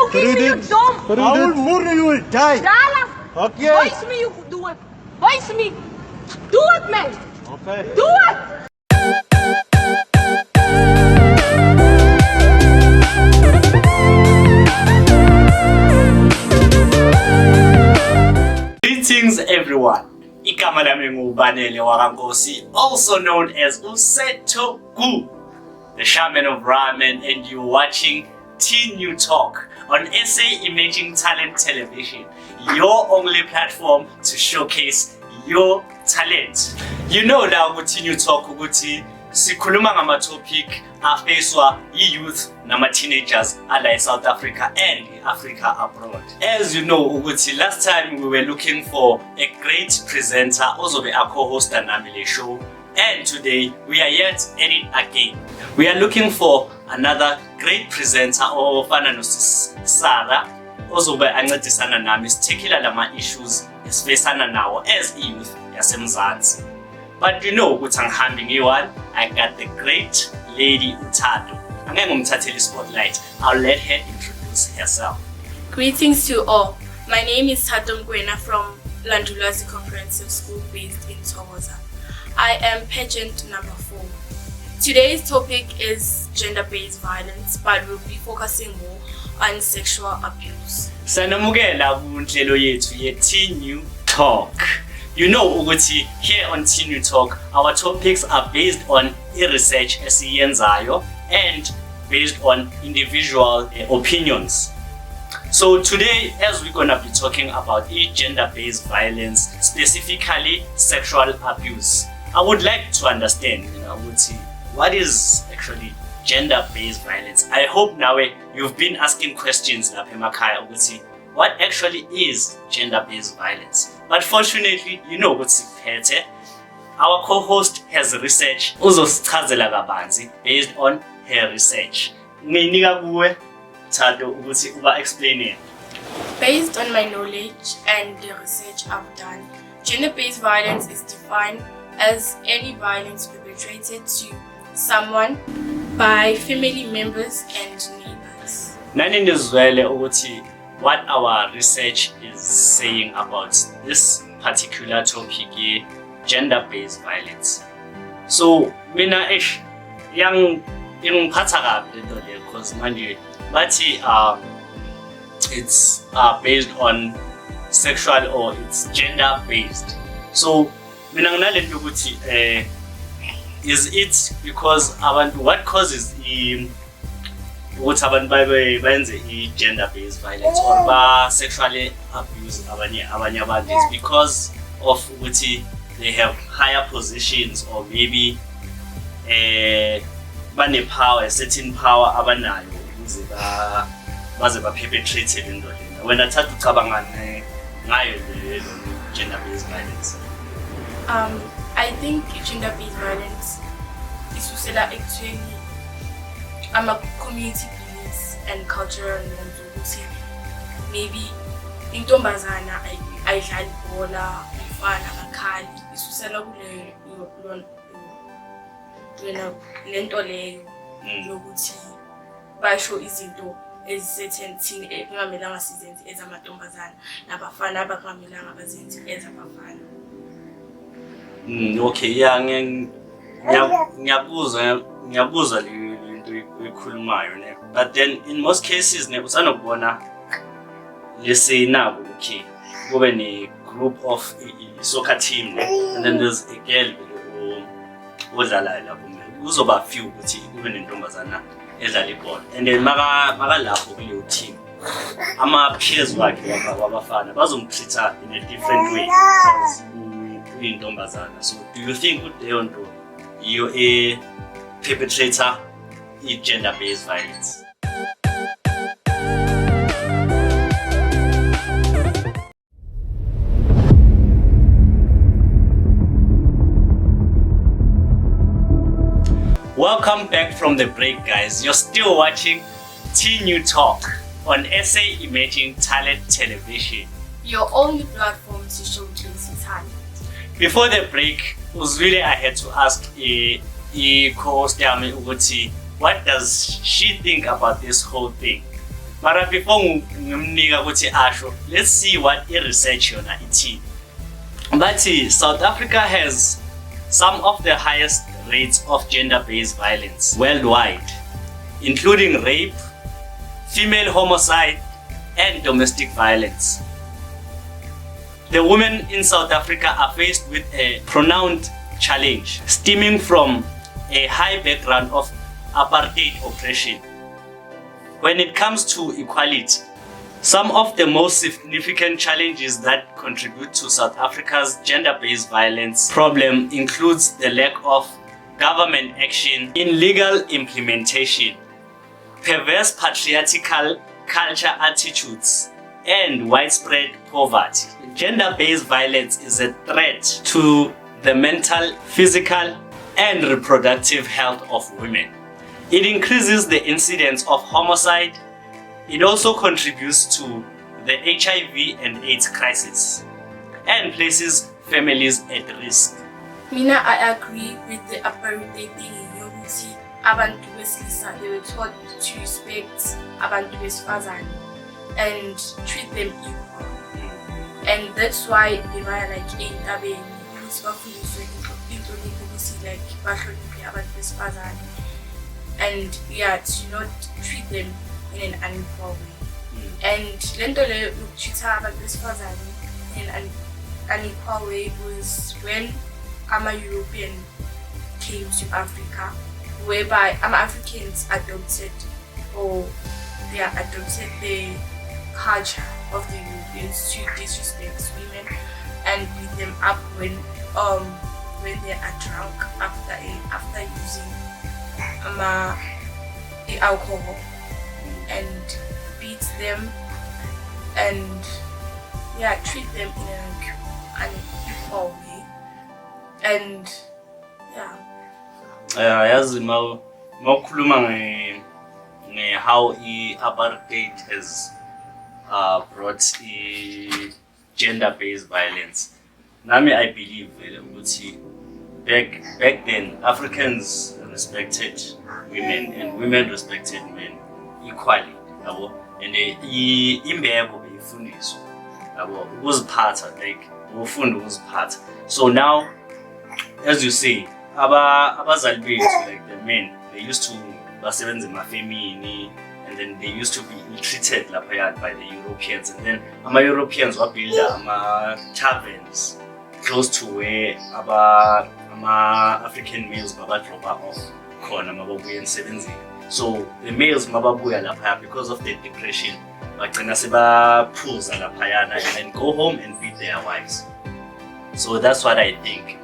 you kiss me, you dumb. I will murder you, will die. Dala. Okay. Voice me, you do it. Voice me. Do it, man. Okay. Do it. Greetings everyone. Igama lami nguBanele wakankosi, also known as S2EP1, the shaman of ramen, and you're watching TeenYouTalk on SA Emerging Talent Television, your only platform to showcase your talent. You know now ukuthi TeenYouTalk ukuthi sikhuluma ngama topic afacwa youth nama teenagers ala eSouth Africa and Africa abroad. As you know ukuthi last time we were looking for a great presenter ozobe a co-hosta nami le show, and today we are yet at it again. We are looking for another great presenter ofana noSarah ozobe ancedisana nami sithekela lama issues esifesana nawo as youth yaseMzansi. But you know ukuthi angihambi ngiyi-one, I got the great lady uThando. Angeke ngimthathele spotlight. I'll let her introduce herself. Greetings to all. My name is Thando Mkwena from Landulazi Comprehensive School based in Thokoza. I am pageant number 4. Today's topic is gender-based violence, but we'll be focusing more on sexual abuse. Sanamukela kunhlelo yethu ye TeenYouTalk. You know ukuthi here on TeenYouTalk our topics are based on research esiyenzayo and based on individual opinions. So today, as we're gonna be talking about gender-based violence, specifically sexual abuse, I would like to understand, what is actually gender-based violence. I hope now you've been asking questions lapha emakhaya ukuthi what actually is gender-based violence. But fortunately, you know what's siphethe. Our co-host has research uzosichazela kabanzi based on her research. Nginika kuwe Thando ukuthi uba explain it. Based on my knowledge and the research I've done, gender-based violence is defined as any violence perpetrated to someone by family members and neighbors. Nani nizwele ukuthi what our research is saying about this particular topic, gender-based violence. So mina ingiphatha kabi lento le because manje bathi it's based on sexual or it's gender-based. So mina nginalento ukuthi is it because abantu, what causes ukuthi abantu bayenze gender-based violence or ba sexually abuse abanye abantu? It's because of ukuthi they have higher positions or maybe bane power, a certain power abanayo ukuze baze ba perpetrate lento lena. Wena thatha ucabanga ngayo le gender-based violence. I think gender-based violence isusela ekutheni ama-community beliefs and cultural norms ukuthi maybe intombazana ayidlali ibhola, umfana akakhali, isusela lento leyo yokuthi basho izinto ezisethenthini ekungamelanga sizenze ezamantombazana nabafana abakungamelanga bazenze ezabafana. Okay, yeah, ngiyakuzwa lento ekhulumayo ne. But then in most cases ne usanokubona lese nabo okay kube ne group of soccer team ne, and then there's a girl odlala lapho uzoba few ukuthi kube nentombazana edlala ibhola, and then maka lapho kuleyo team ama peers wakhe wabafana bazomtreata in a different way because uyintombazana. So do you think leyo nto iyo perpetrator gender-based violence? Welcome back from the break, guys. You're still watching TeenYouTalk on SA Emerging Talent Television, your only platform to showcase your talent. Before the break, I had to ask a co-host yami ukuthi what does she think about this whole thing. Mara before ngimnika ukuthi asho, let's see what research yona ithi. But South Africa has some of the highest rates of gender-based violence worldwide, including rape, female homicide, and domestic violence. The women in South Africa are faced with a pronounced challenge stemming from a high background of apartheid oppression. When it comes to equality, some of the most significant challenges that contribute to South Africa's gender-based violence problem includes the lack of government action in legal implementation, perverse patriarchal culture attitudes, and widespread poverty. Gender-based violence is a threat to the mental, physical, and reproductive health of women. It increases the incidence of homicide. It also contributes to the HIV and AIDS crisis and places families at risk. Mina, I agree with the apartheid thing yokuthi abantu besilisa they were taught to respect abantu besifazane and treat them equal. And that's why they were like entabeni ukuthi bafundiswe inhlonipho ukuthi like bahloniphe abantu besifazane and yeah, to not treat them in an unequal way. And lento le ukutreat abantu besifazane in an unequal way was when European came to Africa, whereby Africans adopted the culture of the Europeans to disrespect women and beat them up when they are drunk after using alcohol, and beat them and treat them in an unequal way. And yazi mawukhuluma how apartheid has brought gender-based violence. Nami I believe ukuthi back then Africans respected women and women respected men equally, yabo, and imbeko beyifundiswa, yabo, ukuziphatha, like ufunda ukuziphatha. So now, as you say, abazali bethu, like the men, they used to basebenza emafemini, and then they used to be ill-treated by the Europeans, and then Europeans were built taverns close to where African males drop off khona mababuya emsebenzini. So the males mababuya lapha because of the depression bagcina sebaphuza laphayana and then go home and beat their wives. So that's what I think.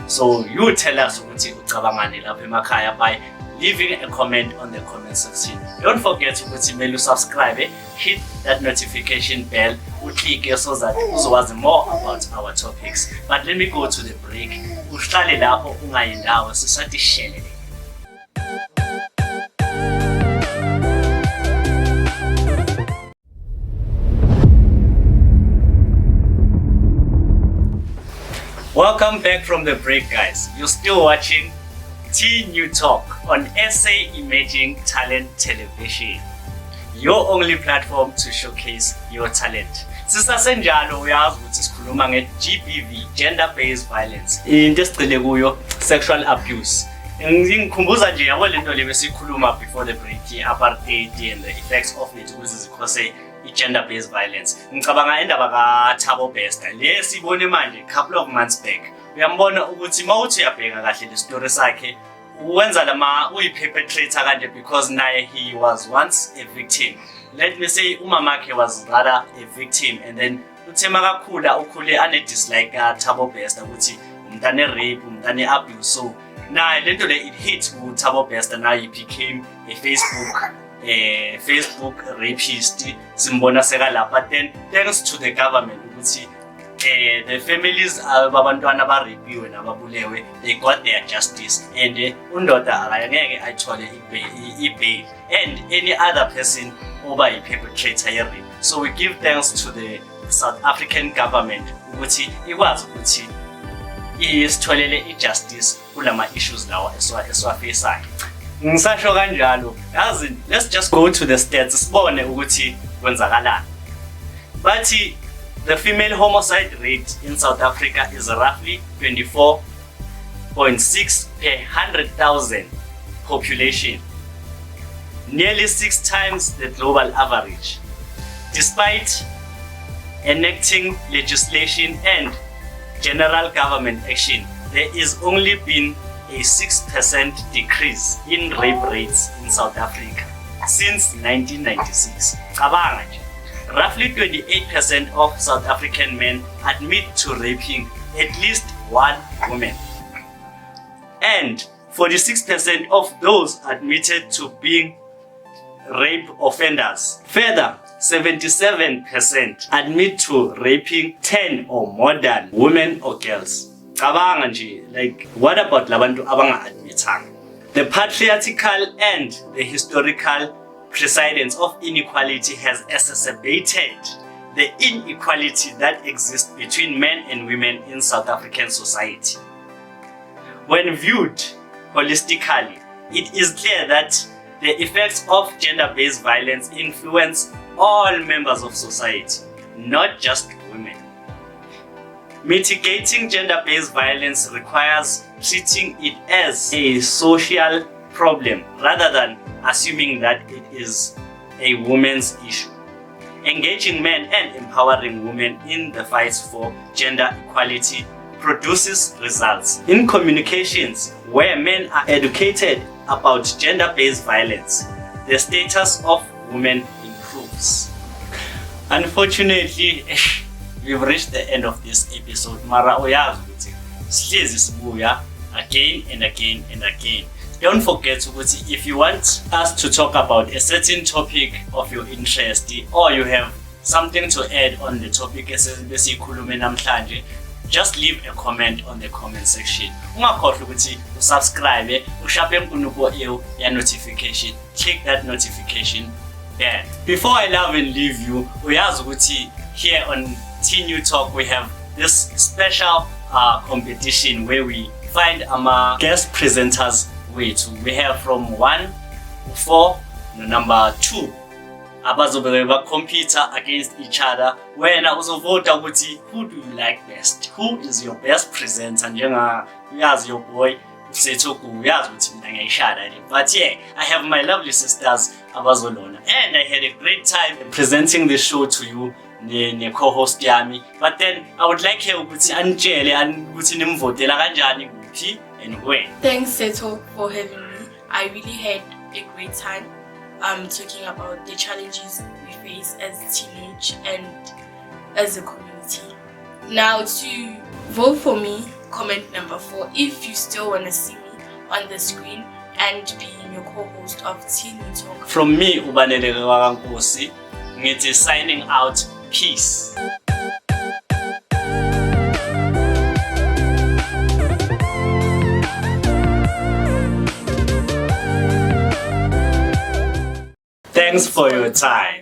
So you tell us ukuthi ucabangani lapha emakhaya by leaving a comment on the comment section. Don't forget ukuthi mele subscribe, hit that notification bell, click so that uzokwazi more about our topics. But let me go to the break. Uhlale lapho ungayi ndawo sisathi shelele. Welcome back from the break, guys. You're still watching TeenYouTalk on SA Emerging Talent Television, your only platform to showcase your talent. Sisasenjalo uyazi ukuthi sikhuluma nge-GBV, gender-based violence, into esigcile kuyo sexual abuse. Ngikhumbuza nje yabo lento le besikhuluma before the break, apartheid and the effects of it ukuthi zikhose gender-based violence. Ngicabanga indaba kaThabo Bester le sibone manje couple of months back. Uyambona ukuthi mawuthi uyabheka kahle le story sakhe uwenza lama uyi-perpetrator kanje because naye he was once a victim. Let me say umamakhe was rather a victim, and then uthe makakhula ukhule ane-dislike kaThabo Bester ukuthi umntane rape, umntane abuse. So naye lento le it hit uThabo Bester, now he became a Facebook rapist. Simbona seka lapha, but then thanks to the government ukuthi the families abantwana barapiwe nababulewe, they got their justice, and undoda akangeke ayithole ibail and any other person oba yi-perpetrator ye-rape. So we give thanks to the South African government ukuthi ikwazi ukuthi isitholele i-justice kulama issues lawa esiwafesayo. Ngisasho kanjalo, yazi, let's just go to the stats sibone ukuthi kwenzakalani. Bathi the female homicide rate in South Africa is roughly 24.6 per 100,000 population, nearly 6 times the global average. Despite enacting legislation and general government action, there is only been a 6% decrease in rape rates in South Africa since 1996. Cabanga nje. Roughly 28% of South African men admit to raping at least one woman, and 46% of those admitted to being rape offenders. Further, 77% admit to raping 10 or more than women or girls. Cabanga nje, like, what about labantu abanga admitang? The patriarchal and the historical precedence of inequality has exacerbated the inequality that exists between men and women in South African society. When viewed holistically, it is clear that the effects of gender-based violence influence all members of society, not just women. Mitigating gender-based violence requires treating it as a social problem rather than assuming that it is a woman's issue. Engaging men and empowering women in the fight for gender equality produces results. In communications where men are educated about gender-based violence, the status of women improves. Unfortunately, we've reached the end of this episode. Mara uyazi ukuthi sihlezi sibuya again and again and again. Don't forget ukuthi if you want us to talk about a certain topic of your interest, or you have something to add on the topic esikhulume namhlanje, just leave a comment on the comment section. Ungakhohlwa ukuthi usubscribe, ushape imkunuko ya notification. Click that notification bell. Before I love and leave you, uyazi ukuthi here on TeenYouTalk we have this special competition where we find our guest presenters. We have from 1 to 4 to number 2 abazobe compete against each other. Wena uzovota ukuthi who do you like best, who is your best presenter. Njenga uyazi your boy Sethoku uyazi ukuthi mina ngiyayishada le, but yeah, I have my lovely sisters abazolona, and I had a great time presenting the show to you ne co-host yami. But then I would like her ukuthi anitshele ukuthi nimvotela kanjani kuphi and when. Thanks, Seto, for having me. I really had a great time talking about the challenges we face as teenage and as a community. Now, to vote for me, comment number 4 if you still want to see me on the screen and be your co-host of TeenYouTalk. From me, Ubaneleke Wakankosi, ngithi signing out. Peace. Thanks for your time.